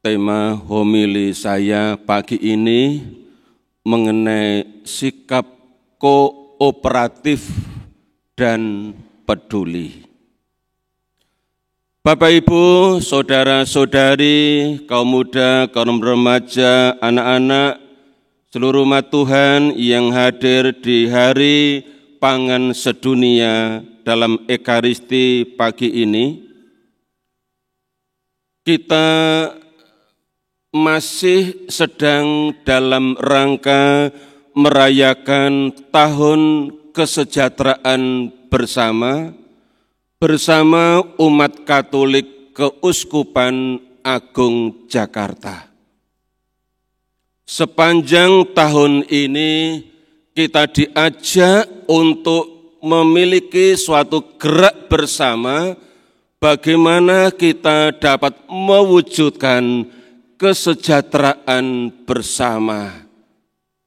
Tema homili saya pagi ini mengenai sikap kooperatif dan peduli. Bapak Ibu, saudara-saudari, kaum muda, kaum remaja, anak-anak, seluruh umat Tuhan yang hadir di hari pangan sedunia dalam Ekaristi pagi ini, kita masih sedang dalam rangka merayakan tahun kesejahteraan bersama umat Katolik Keuskupan Agung Jakarta. Sepanjang tahun ini kita diajak untuk memiliki suatu gerak bersama bagaimana kita dapat mewujudkan kesejahteraan bersama,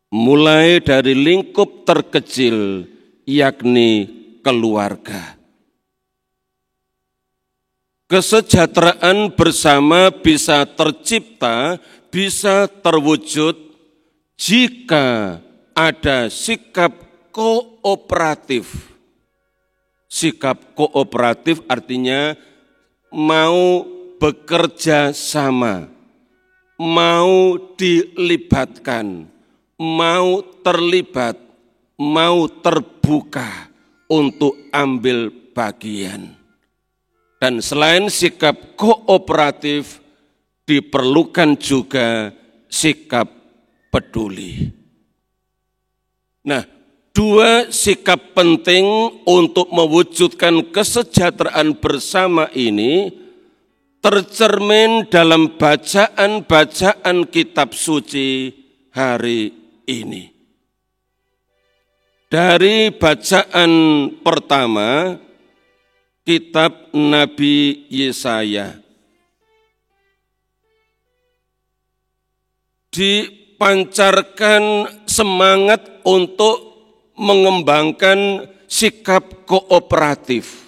mulai dari lingkup terkecil, yakni keluarga. Kesejahteraan bersama bisa tercipta, bisa terwujud jika ada sikap kooperatif. Sikap kooperatif artinya mau bekerja sama, mau dilibatkan, mau terlibat, mau terbuka untuk ambil bagian. Dan selain sikap kooperatif, diperlukan juga sikap peduli. Nah, dua sikap penting untuk mewujudkan kesejahteraan bersama ini tercermin dalam bacaan-bacaan kitab suci hari ini. Dari bacaan pertama, kitab Nabi Yesaya. Dipancarkan semangat untuk mengembangkan sikap kooperatif.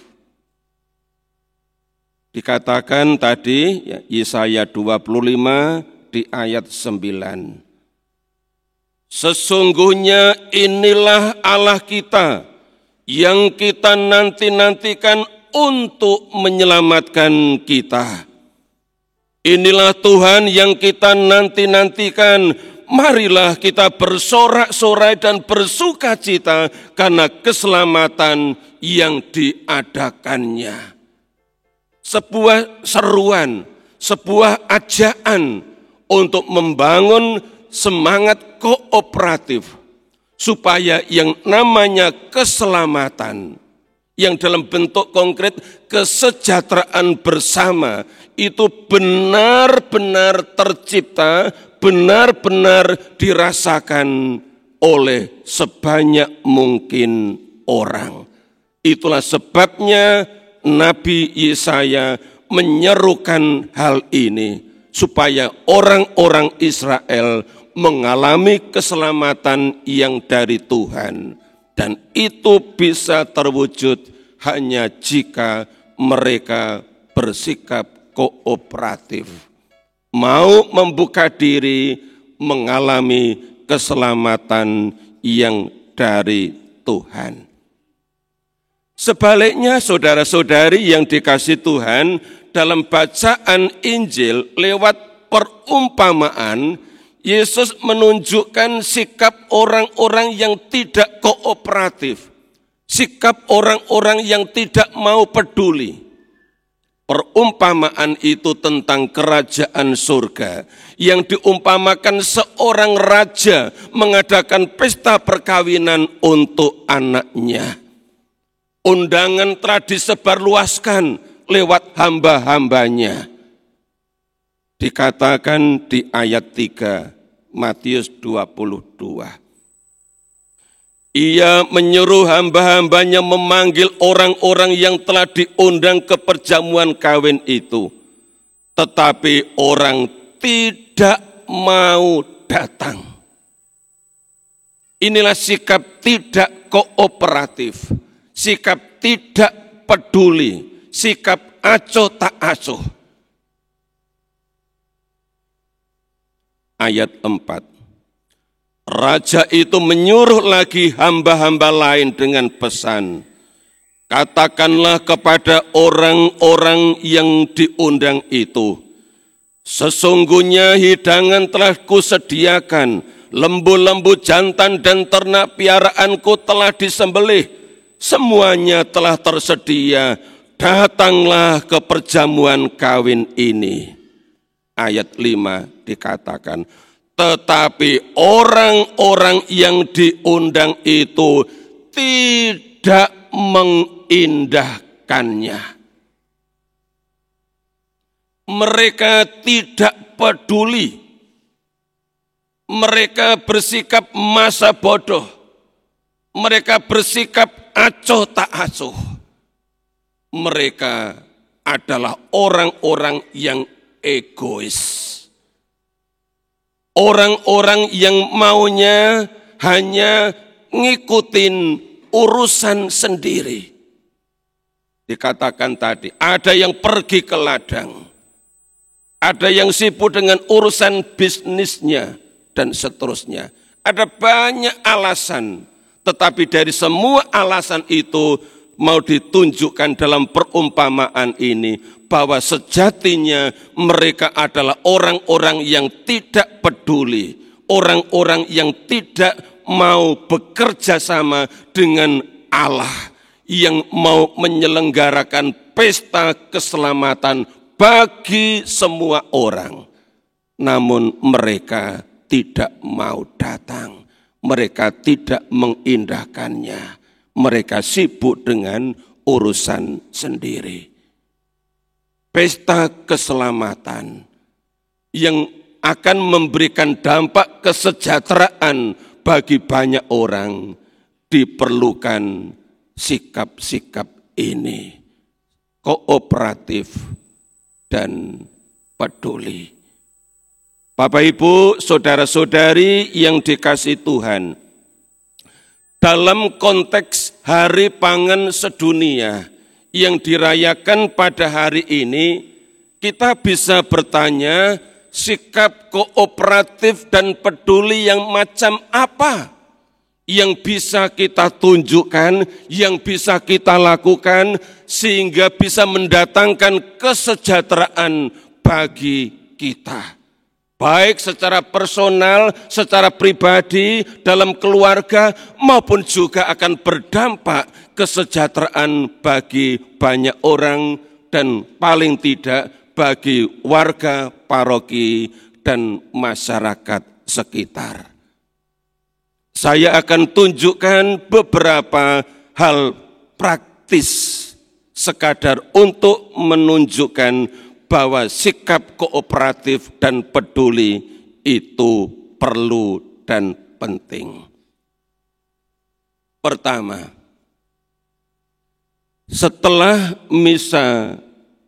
Dikatakan tadi Yesaya 25 di ayat 9. Sesungguhnya inilah Allah kita yang kita nanti-nantikan untuk menyelamatkan kita. Inilah Tuhan yang kita nanti-nantikan. Marilah kita bersorak-sorai dan bersuka cita karena keselamatan yang diadakannya. Sebuah seruan, sebuah ajakan untuk membangun semangat kooperatif supaya yang namanya keselamatan yang dalam bentuk konkret kesejahteraan bersama itu benar-benar tercipta, benar-benar dirasakan oleh sebanyak mungkin orang. Itulah sebabnya Nabi Yesaya menyerukan hal ini supaya orang-orang Israel mengalami keselamatan yang dari Tuhan. Dan itu bisa terwujud hanya jika mereka bersikap kooperatif. Mau membuka diri mengalami keselamatan yang dari Tuhan. Sebaliknya saudara-saudari yang dikasihi Tuhan, dalam bacaan Injil lewat perumpamaan, Yesus menunjukkan sikap orang-orang yang tidak kooperatif, sikap orang-orang yang tidak mau peduli. Perumpamaan itu tentang kerajaan surga yang diumpamakan seorang raja mengadakan pesta perkawinan untuk anaknya. Undangan telah disebarluaskan lewat hamba-hambanya. Dikatakan di ayat 3 Matius 22. Ia menyuruh hamba-hambanya memanggil orang-orang yang telah diundang ke perjamuan kawin itu. Tetapi orang tidak mau datang. Inilah sikap tidak kooperatif, sikap tidak peduli, sikap acuh tak acuh. ayat 4. Raja itu menyuruh lagi hamba-hamba lain dengan pesan, katakanlah kepada orang-orang yang diundang itu, sesungguhnya hidangan telah kusediakan, lembu-lembu jantan dan ternak piaraanku telah disembelih, semuanya telah tersedia, datanglah ke perjamuan kawin ini. Ayat 5 dikatakan, tetapi orang-orang yang diundang itu tidak mengindahkannya. Mereka tidak peduli. Mereka bersikap masa bodoh. Mereka bersikap acuh tak acuh. Mereka adalah orang-orang yang egois. Orang-orang yang maunya hanya ngikutin urusan sendiri. Dikatakan tadi, ada yang pergi ke ladang, ada yang sibuk dengan urusan bisnisnya, dan seterusnya. Ada banyak alasan, tetapi dari semua alasan itu mau ditunjukkan dalam perumpamaan ini, bahwa sejatinya mereka adalah orang-orang yang tidak peduli, orang-orang yang tidak mau bekerja sama dengan Allah, yang mau menyelenggarakan pesta keselamatan bagi semua orang. Namun mereka tidak mau datang, mereka tidak mengindahkannya, mereka sibuk dengan urusan sendiri. Pesta keselamatan yang akan memberikan dampak kesejahteraan bagi banyak orang, diperlukan sikap-sikap ini, kooperatif dan peduli. Bapak Ibu, saudara-saudari yang dikasihi Tuhan, dalam konteks Hari Pangan Sedunia yang dirayakan pada hari ini, kita bisa bertanya, sikap kooperatif dan peduli yang macam apa yang bisa kita tunjukkan, yang bisa kita lakukan, sehingga bisa mendatangkan kesejahteraan bagi kita. Baik secara personal, secara pribadi, dalam keluarga, maupun juga akan berdampak kesejahteraan bagi banyak orang, dan paling tidak bagi warga, paroki, dan masyarakat sekitar. Saya akan tunjukkan beberapa hal praktis sekadar untuk menunjukkan bahwa sikap kooperatif dan peduli itu perlu dan penting. Pertama, setelah misa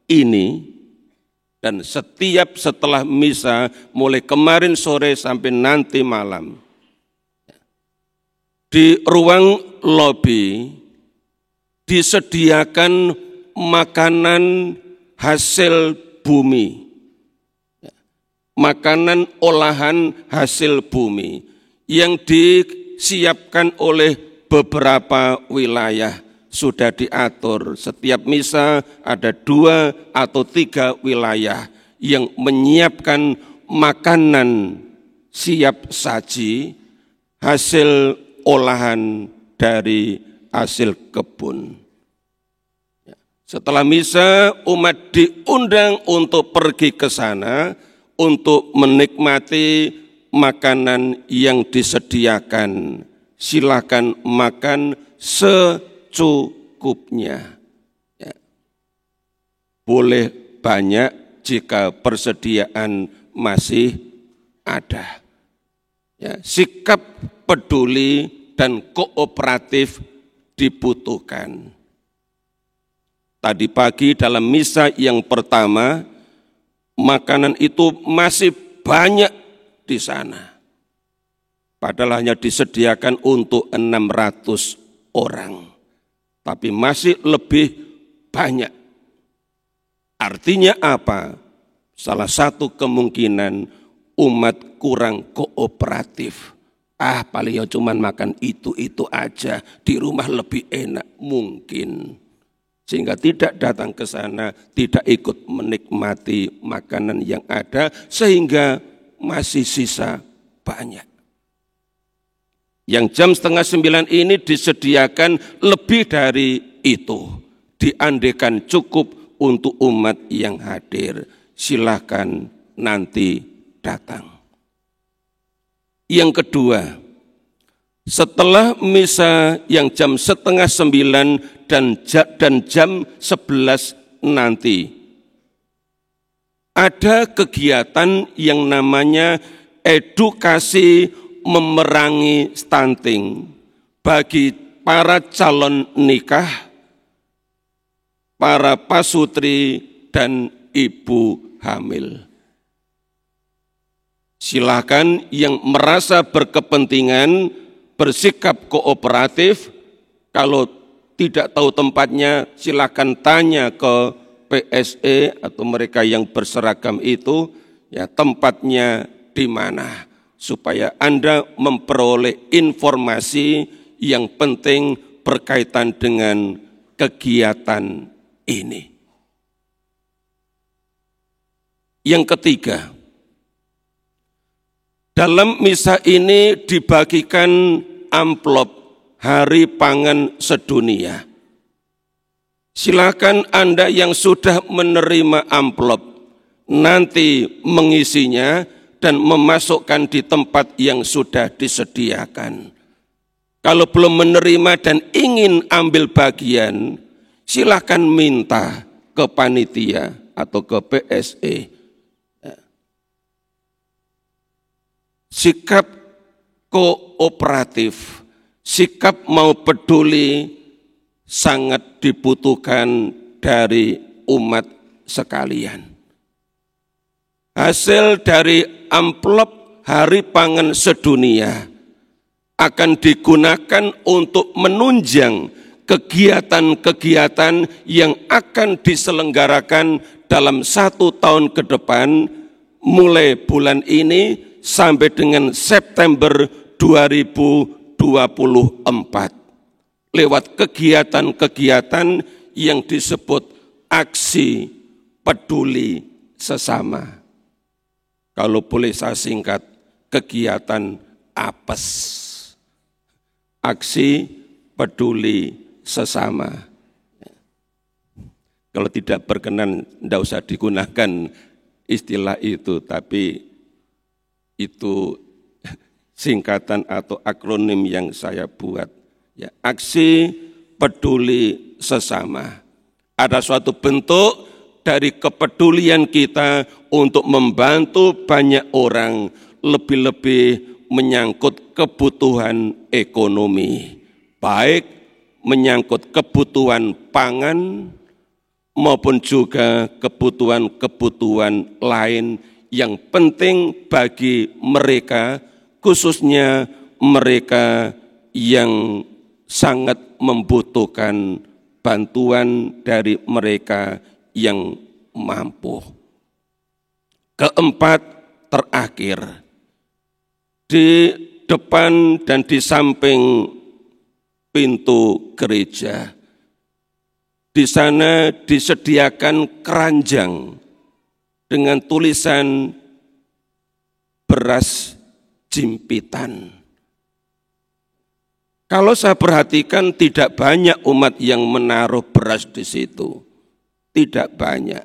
ini dan setiap setelah misa mulai kemarin sore sampai nanti malam, di ruang lobi disediakan makanan hasil bumi, makanan olahan hasil bumi yang disiapkan oleh beberapa wilayah. Sudah diatur, setiap misa ada 2 atau 3 wilayah yang menyiapkan makanan siap saji hasil olahan dari hasil kebun. Setelah misa, umat diundang untuk pergi ke sana untuk menikmati makanan yang disediakan. Silakan makan secukupnya. Ya. Boleh banyak jika persediaan masih ada. Ya, sikap peduli dan kooperatif dibutuhkan. Tadi pagi dalam misa yang pertama, makanan itu masih banyak di sana. Padahal hanya disediakan untuk 600 orang. Tapi masih lebih banyak. Artinya apa? Salah satu kemungkinan umat kurang kooperatif. Paling ya cuman makan itu aja, di rumah lebih enak mungkin. Sehingga tidak datang ke sana, tidak ikut menikmati makanan yang ada, sehingga masih sisa banyak. Yang jam 8:30 ini disediakan lebih dari itu. Diandekan cukup untuk umat yang hadir. Silakan nanti datang. Yang kedua, setelah misa yang jam 8:30 dan jam 11 nanti, ada kegiatan yang namanya edukasi memerangi stunting bagi para calon nikah, para pasutri, dan ibu hamil. Silakan yang merasa berkepentingan bersikap kooperatif. Kalau tidak tahu tempatnya, silakan tanya ke PSE atau mereka yang berseragam itu, ya tempatnya di mana, supaya Anda memperoleh informasi yang penting berkaitan dengan kegiatan ini. Yang ketiga, dalam misa ini dibagikan amplop Hari Pangan Sedunia. Silakan Anda yang sudah menerima amplop nanti mengisinya dan memasukkan di tempat yang sudah disediakan. Kalau belum menerima dan ingin ambil bagian, silakan minta ke panitia atau ke PSE. Sikap kooperatif, sikap mau peduli sangat dibutuhkan dari umat sekalian. Hasil dari amplop Hari Pangan Sedunia akan digunakan untuk menunjang kegiatan-kegiatan yang akan diselenggarakan dalam 1 tahun ke depan, mulai bulan ini sampai dengan September 2024, lewat kegiatan-kegiatan yang disebut aksi peduli sesama. Kalau boleh saya singkat, kegiatan APES, aksi peduli sesama. Kalau tidak berkenan, tidak usah digunakan istilah itu, tapi itu singkatan atau akronim yang saya buat. Ya, aksi peduli sesama. Ada suatu bentuk dari kepedulian kita untuk membantu banyak orang, lebih-lebih menyangkut kebutuhan ekonomi, baik menyangkut kebutuhan pangan maupun juga kebutuhan-kebutuhan lain yang penting bagi mereka, khususnya mereka yang sangat membutuhkan bantuan dari mereka yang mampu. Keempat, terakhir, di depan dan di samping pintu gereja, di sana disediakan keranjang dengan tulisan beras jimpitan. Kalau saya perhatikan tidak banyak umat yang menaruh beras di situ, tidak banyak.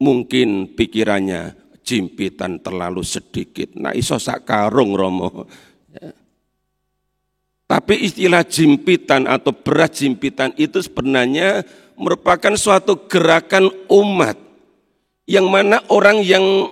Mungkin pikirannya jimpitan terlalu sedikit, nah iso sak karung Romo. Ya. Tapi istilah jimpitan atau beras jimpitan itu sebenarnya merupakan suatu gerakan umat yang mana orang yang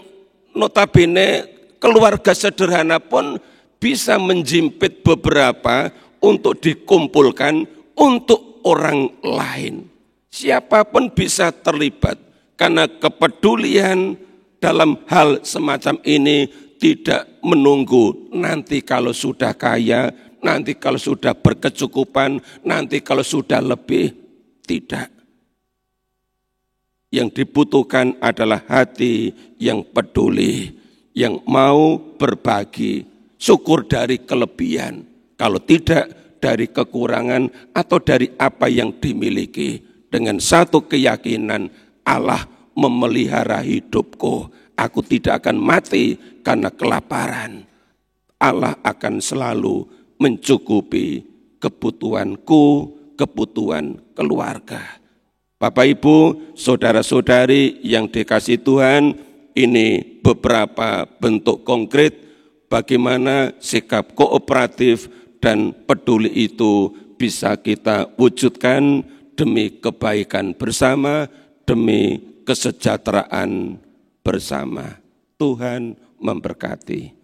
notabene keluarga sederhana pun bisa menjimpit beberapa untuk dikumpulkan untuk orang lain. Siapapun bisa terlibat karena kepedulian dalam hal semacam ini tidak menunggu nanti kalau sudah kaya, nanti kalau sudah berkecukupan, nanti kalau sudah lebih, tidak. Yang dibutuhkan adalah hati yang peduli, yang mau berbagi, syukur dari kelebihan. Kalau tidak, dari kekurangan atau dari apa yang dimiliki. Dengan satu keyakinan, Allah memelihara hidupku. Aku tidak akan mati karena kelaparan. Allah akan selalu mencukupi kebutuhanku, kebutuhan keluarga. Bapak Ibu, saudara-saudari yang dikasihi Tuhan, ini beberapa bentuk konkret bagaimana sikap kooperatif dan peduli itu bisa kita wujudkan demi kebaikan bersama, demi kesejahteraan bersama. Tuhan memberkati.